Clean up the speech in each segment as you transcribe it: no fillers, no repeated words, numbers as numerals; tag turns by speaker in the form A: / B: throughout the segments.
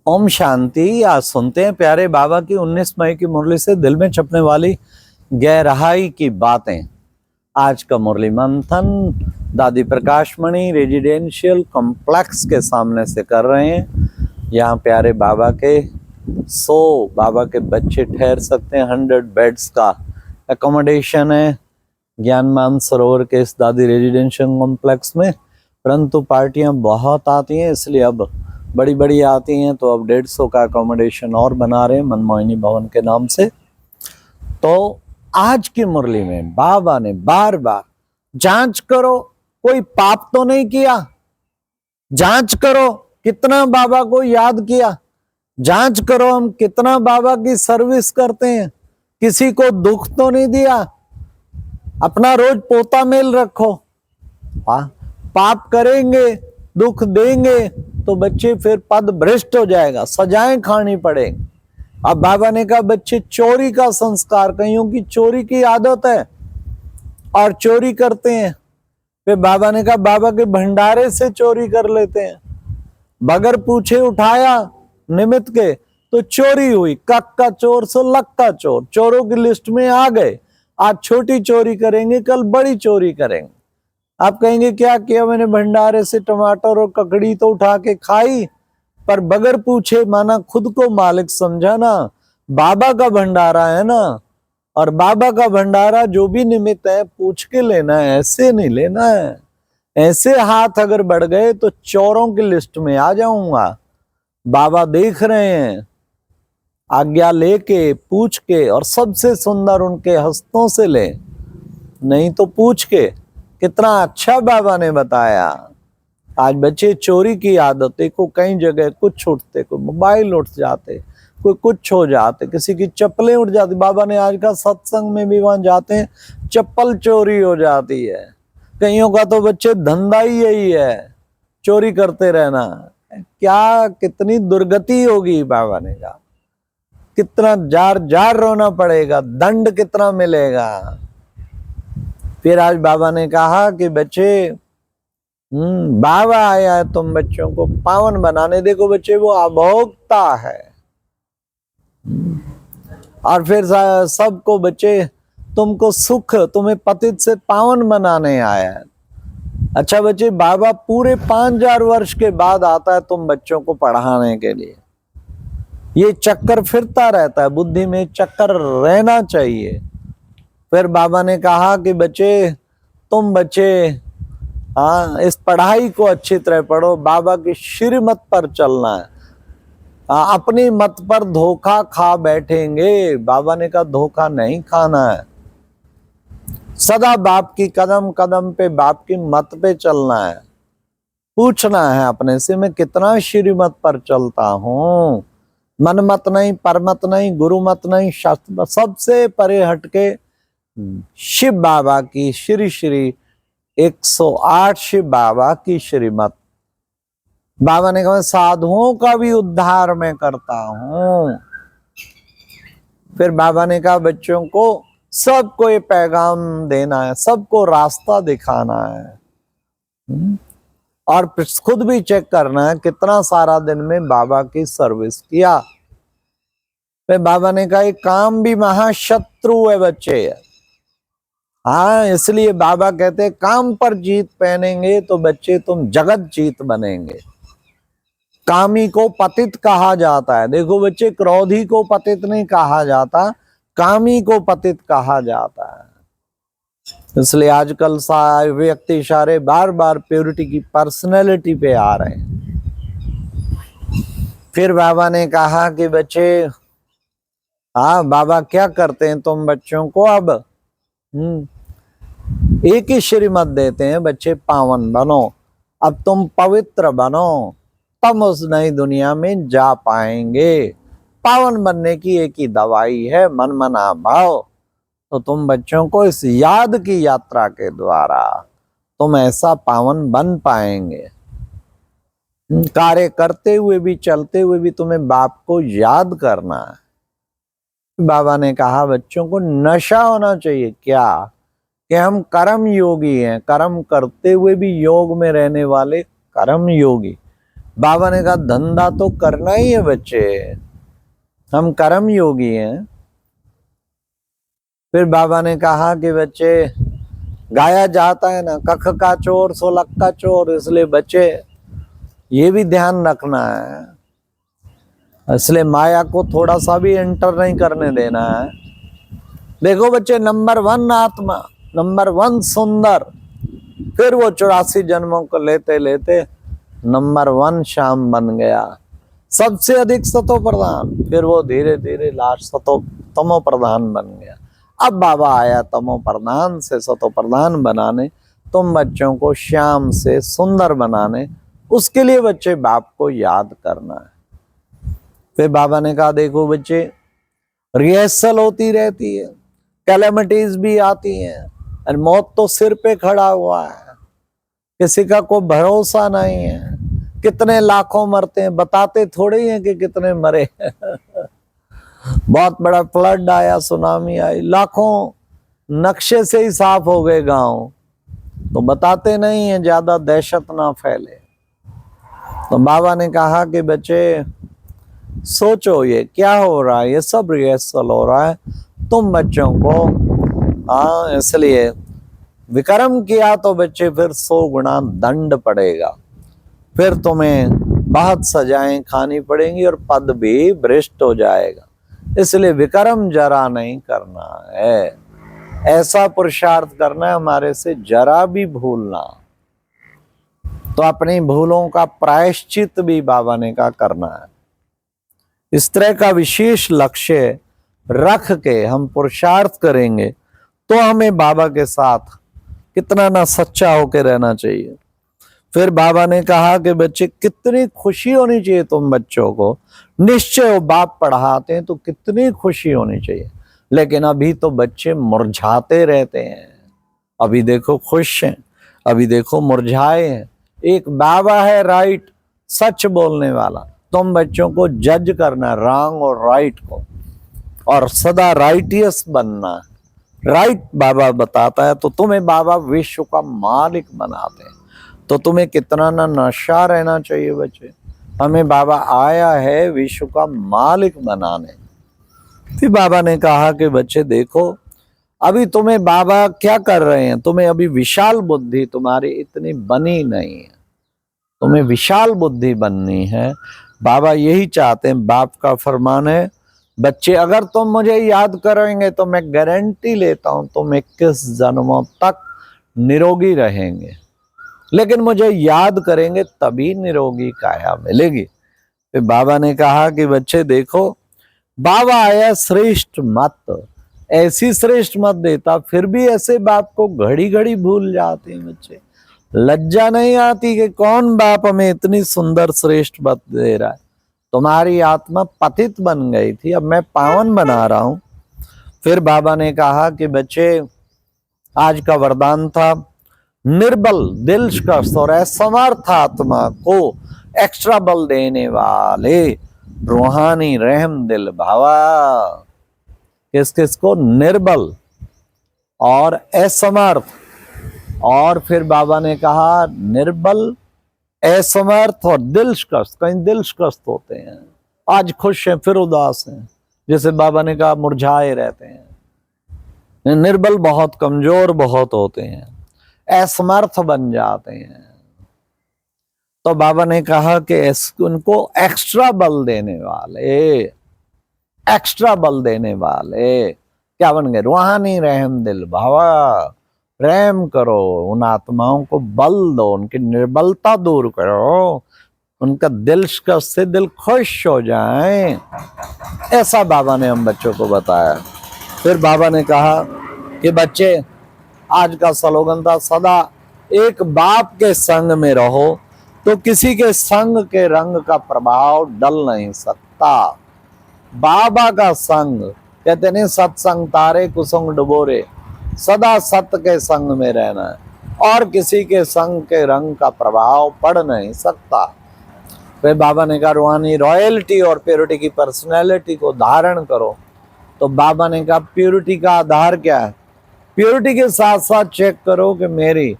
A: ओम शांति। आज सुनते हैं प्यारे बाबा की 19 मई की मुरली से दिल में छपने वाली गहराई की बातें। आज का मुरली मंथन दादी प्रकाशमणि रेजिडेंशियल कॉम्प्लेक्स के सामने से कर रहे हैं। यहाँ प्यारे बाबा के 100 बाबा के बच्चे ठहर सकते हैं। 100 बेड्स का एकोमोडेशन है ज्ञान मानसरोवर के इस दादी रेजिडेंशियल कॉम्प्लेक्स में, परंतु पार्टियां बहुत आती हैं इसलिए अब बड़ी बड़ी आती हैं, तो अब 150 का अकोमोडेशन और बना रहे हैं मनमोहिनी भवन के नाम से। तो आज की मुरली में बाबा ने बार बार जांच करो कोई पाप तो नहीं किया, जांच करो कितना बाबा को याद किया, जांच करो हम कितना बाबा की सर्विस करते हैं, किसी को दुख तो नहीं दिया, अपना रोज पोता मेल रखो। पाप करेंगे दुख देंगे तो बच्चे फिर पद भ्रष्ट हो जाएगा, सजाएं खानी पड़ेगी। अब बाबा ने कहा बच्चे चोरी का संस्कार, कईयों की चोरी की आदत है और चोरी करते हैं। फिर बाबा ने कहा बाबा के भंडारे से चोरी कर लेते हैं, बगैर पूछे उठाया निमित्त के तो चोरी हुई। कक का चोर सो लक का चोर, चोरों की लिस्ट में आ गए। आज छोटी चोरी करेंगे कल बड़ी चोरी करेंगे। आप कहेंगे क्या किया मैंने, भंडारे से टमाटर और ककड़ी तो उठा के खाई, पर बगैर पूछे माना खुद को मालिक समझा ना। बाबा का भंडारा है ना, और बाबा का भंडारा जो भी निमित्त है पूछ के लेना है, ऐसे नहीं लेना है। ऐसे हाथ अगर बढ़ गए तो चोरों की लिस्ट में आ जाऊंगा। बाबा देख रहे हैं, आज्ञा लेके पूछ के, और सबसे सुंदर उनके हस्तों से ले, नहीं तो पूछ के। कितना अच्छा बाबा ने बताया। आज बच्चे चोरी की आदत को कई जगह कुछ छूटते, कोई मोबाइल उठ जाते, कोई कुछ हो जाते, किसी की चप्पलें उठ जाती। बाबा ने आज का सत्संग में भी वहां जाते हैं, चप्पल चोरी हो जाती है। कईयों का तो बच्चे धंधा ही यही है, चोरी करते रहना। क्या कितनी दुर्गति होगी। बाबा ने कहा कितना जार जार रोना पड़ेगा, दंड कितना मिलेगा। फिर आज बाबा ने कहा कि बच्चे बाबा आया है तुम बच्चों को पावन बनाने। देखो बच्चे वो अभोक्ता है। और फिर सबको बच्चे तुमको सुख, तुम्हें पतित से पावन बनाने आया है। अच्छा बच्चे, बाबा पूरे 5000 वर्ष के बाद आता है तुम बच्चों को पढ़ाने के लिए। ये चक्कर फिरता रहता है, बुद्धि में चक्कर रहना चाहिए। फिर बाबा ने कहा कि बच्चे तुम बच्चे इस पढ़ाई को अच्छी तरह पढ़ो, बाबा की श्रीमत पर चलना है। अपनी मत पर धोखा खा बैठेंगे। बाबा ने कहा धोखा नहीं खाना है, सदा बाप की कदम कदम पे बाप की मत पे चलना है। पूछना है अपने से मैं कितना श्रीमत पर चलता हूँ। मन मत नहीं, परमत नहीं, गुरु मत नहीं, शास्त्र सबसे परे हटके शिव बाबा की श्री श्री 108 शिव बाबा की श्रीमत। बाबा ने कहा साधुओं का भी उद्धार मैं करता हूं। फिर बाबा ने कहा बच्चों को सबको ये पैगाम देना है, सबको रास्ता दिखाना है, और खुद भी चेक करना है कितना सारा दिन में बाबा की सर्विस किया। फिर बाबा ने कहा ये काम भी महाशत्रु है बच्चे। हाँ, इसलिए बाबा कहते काम पर जीत पहनेंगे तो बच्चे तुम जगत जीत बनेंगे। कामी को पतित कहा जाता है। देखो बच्चे, क्रोधी को पतित नहीं कहा जाता, कामी को पतित कहा जाता है। इसलिए आजकल व्यक्ति सारे बार बार प्योरिटी की पर्सनैलिटी पे आ रहे हैं। फिर बाबा ने कहा कि बच्चे बाबा क्या करते हैं तुम बच्चों को, अब एक ही श्रीमत देते हैं बच्चे पावन बनो। अब तुम पवित्र बनो तब उस नई दुनिया में जा पाएंगे। पावन बनने की एक ही दवाई है मन मना भाव। तो तुम बच्चों को इस याद की यात्रा के द्वारा तुम ऐसा पावन बन पाएंगे। कार्य करते हुए भी चलते हुए भी तुम्हें बाप को याद करना है। बाबा ने कहा बच्चों को नशा होना चाहिए क्या, कि हम कर्म योगी हैं, कर्म करते हुए भी योग में रहने वाले कर्म योगी। बाबा ने कहा धंधा तो करना ही है बच्चे, हम कर्म योगी हैं। फिर बाबा ने कहा कि बच्चे गाया जाता है ना, कख का चोर सो लक्का चोर, इसलिए बच्चे ये भी ध्यान रखना है, इसलिए माया को थोड़ा सा भी एंटर नहीं करने देना है। देखो बच्चे, नंबर 1 आत्मा, नंबर 1 सुंदर, फिर वो 84 जन्मों को लेते लेते नंबर 1 श्याम बन गया, सबसे अधिक सतो प्रधान, फिर वो धीरे धीरे लास्ट तमो प्रधान बन गया। अब बाबा आया तमो प्रधान से सतो प्रधान बनाने, तुम बच्चों को श्याम से सुंदर बनाने, उसके लिए बच्चे बाप को याद करना है। फिर बाबा ने कहा देखो बच्चे, रिहर्सल होती रहती है, कैलेमिटीज भी आती हैं, और मौत तो सिर पे खड़ा हुआ है, किसी का कोई भरोसा नहीं है, कितने लाखों मरते हैं, बताते थोड़े ही हैं कि कितने मरे। बहुत बड़ा फ्लड आया, सुनामी आई, लाखों नक्शे से ही साफ हो गए गांव, तो बताते नहीं है, ज्यादा दहशत ना फैले। तो बाबा ने कहा कि बच्चे सोचो ये क्या हो रहा है, ये सब रिहर्सल हो रहा है तुम बच्चों को, इसलिए विक्रम किया तो बच्चे फिर 100 गुना दंड पड़ेगा, फिर तुम्हें बहुत सजाएं खानी पड़ेंगी और पद भी भ्रष्ट हो जाएगा, इसलिए विक्रम जरा नहीं करना है, ऐसा पुरुषार्थ करना है हमारे से जरा भी भूलना। तो अपनी भूलों का प्रायश्चित भी बाबा ने कहा करना है। इस तरह का विशेष लक्ष्य रख के हम पुरुषार्थ करेंगे तो हमें बाबा के साथ कितना ना सच्चा होकर रहना चाहिए। फिर बाबा ने कहा कि बच्चे कितनी खुशी होनी चाहिए तुम बच्चों को, निश्चय वो बाप पढ़ाते हैं तो कितनी खुशी होनी चाहिए, लेकिन अभी तो बच्चे मुरझाते रहते हैं, अभी देखो खुश हैं, अभी देखो मुरझाए हैं। एक बाबा है राइट, सच बोलने वाला, तुम बच्चों को जज करना रॉन्ग और राइट को, और सदा राइटियस बनना, राइट बाबा बताता है तो तुम्हें बाबा विश्व का मालिक बनाते हैं, तो तुम्हें कितना ना नशा रहना चाहिए बच्चे, हमें बाबा आया है विश्व का मालिक बनाने। फिर बाबा ने कहा कि बच्चे देखो अभी तुम्हें बाबा क्या कर रहे हैं, तुम्हें अभी विशाल बुद्धि तुम्हारी इतनी बनी नहीं है, तुम्हें विशाल बुद्धि बननी है, बाबा यही चाहते हैं, बाप का फरमान है बच्चे अगर तुम मुझे याद करेंगे तो मैं गारंटी लेता हूं तुम 21 जन्मों तक निरोगी रहेंगे, लेकिन मुझे याद करेंगे तभी निरोगी काया मिलेगी। फिर बाबा ने कहा कि बच्चे देखो बाबा आया श्रेष्ठ मत, ऐसी श्रेष्ठ मत देता, फिर भी ऐसे बाप को घड़ी घड़ी भूल जाते हैं बच्चे, लज्जा नहीं आती कि कौन बाप हमें इतनी सुंदर श्रेष्ठ मत दे रहा है, तुम्हारी आत्मा पतित बन गई थी, अब मैं पावन बना रहा हूं। फिर बाबा ने कहा कि बच्चे आज का वरदान था निर्बल दिल कष्ट और असमर्थ आत्मा को एक्स्ट्रा बल देने वाले रूहानी रहम दिल भावा, किस किस को, निर्बल और असमर्थ, और फिर बाबा ने कहा निर्बल असमर्थ और दिलकश, कहीं दिलकश होते हैं, आज खुश हैं फिर उदास हैं, जैसे बाबा ने कहा मुरझाए रहते हैं, निर्बल बहुत कमजोर बहुत होते हैं, असमर्थ बन जाते हैं। तो बाबा ने कहा कि उनको एक्स्ट्रा बल देने वाले, एक्स्ट्रा बल देने वाले क्या बन गए, रूहानी रहम दिल भावा, रहम करो उन आत्माओं को, बल दो, उनकी निर्बलता दूर करो, उनका दिल से दिल खुश हो जाए, ऐसा बाबा ने हम बच्चों को बताया। फिर बाबा ने कहा कि बच्चे आज का स्लोगन था सदा एक बाप के संग में रहो तो किसी के संग के रंग का प्रभाव डल नहीं सकता। बाबा का संग, कहते नहीं सत्संग तारे कुसुम डुबोरे, सदा सत्य के संग में रहना है और किसी के संग के रंग का प्रभाव पड़ नहीं सकता। फिर बाबा ने कहा रूहानी रॉयल्टी और प्योरिटी की पर्सनैलिटी को धारण करो, तो बाबा ने कहा प्योरिटी का आधार क्या है, प्योरिटी के साथ साथ चेक करो कि मेरी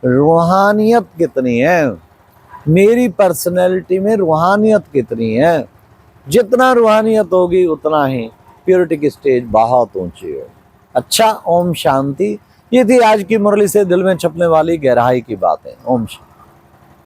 A: रूहानियत कितनी है, मेरी पर्सनैलिटी में रूहानियत कितनी है। जितना रूहानियत होगी उतना ही प्योरिटी की स्टेज बहुत ऊंची हो। अच्छा, ओम शांति। ये थी आज की मुरली से दिल में छपने वाली गहराई की बातें। ओम शांति।